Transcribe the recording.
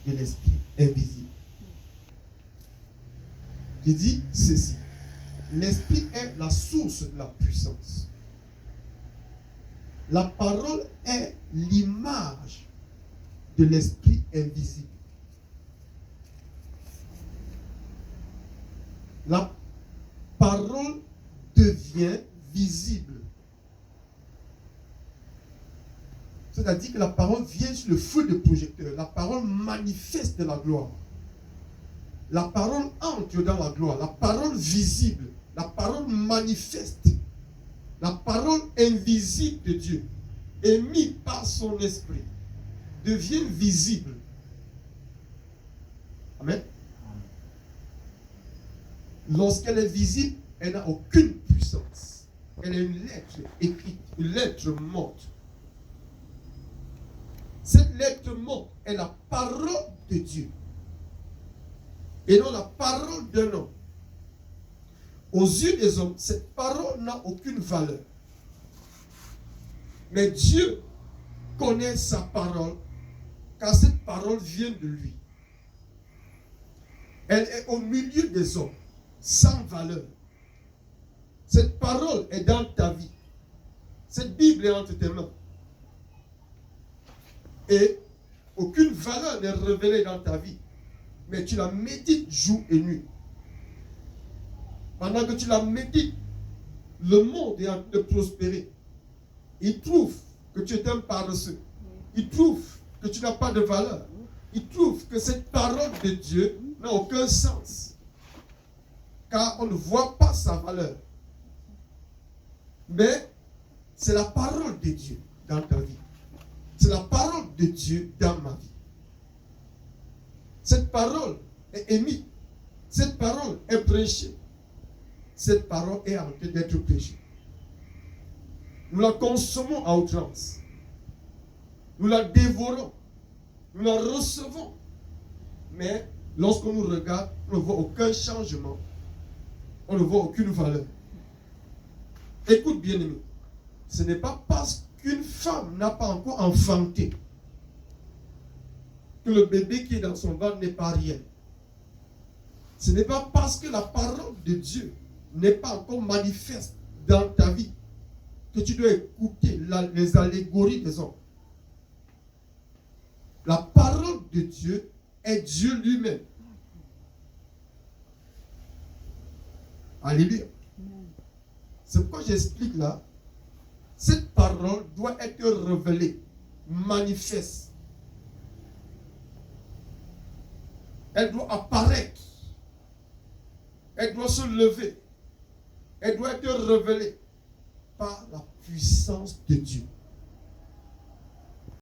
de l'esprit invisible. Je dis ceci. L'esprit est la source de la puissance. La parole est l'image de l'esprit invisible. La parole devient visible. C'est-à-dire que la parole vient sur le feu de projecteur. La parole manifeste la gloire. La parole entre dans la gloire. La parole visible. La parole manifeste. La parole invisible de Dieu, émise par son esprit, devient visible. Amen. Lorsqu'elle est visible, elle n'a aucune puissance. Elle est une lettre écrite, une lettre morte. Cette lettre morte est la parole de Dieu et non la parole d'un homme. Aux yeux des hommes, cette parole n'a aucune valeur. Mais Dieu connaît sa parole, car cette parole vient de lui. Elle est au milieu des hommes, sans valeur. Cette parole est dans ta vie. Cette Bible est entre tes mains. Et aucune valeur n'est révélée dans ta vie. Mais tu la médites jour et nuit. Pendant que tu la médites, le monde est en train de prospérer. Il trouve que tu es un paresseux. Il trouve que tu n'as pas de valeur. Il trouve que cette parole de Dieu n'a aucun sens. Car on ne voit pas sa valeur. Mais c'est la parole de Dieu dans ta vie. C'est la parole de Dieu dans ma vie. Cette parole est émise. Cette parole est prêchée. Cette parole est en train d'être prêchée. Nous la consommons à outrance. Nous la dévorons. Nous la recevons. Mais lorsqu'on nous regarde, on ne voit aucun changement. On ne voit aucune valeur. Écoute bien aimé. Ce n'est pas parce qu'une femme n'a pas encore enfanté que le bébé qui est dans son ventre n'est pas rien. Ce n'est pas parce que la parole de Dieu n'est pas encore manifeste dans ta vie que tu dois écouter les allégories des hommes. La parole de Dieu est Dieu lui-même. Alléluia. C'est pourquoi j'explique là. Cette parole doit être révélée, manifeste. Elle doit apparaître. Elle doit se lever. Elle doit être révélée par la puissance de Dieu.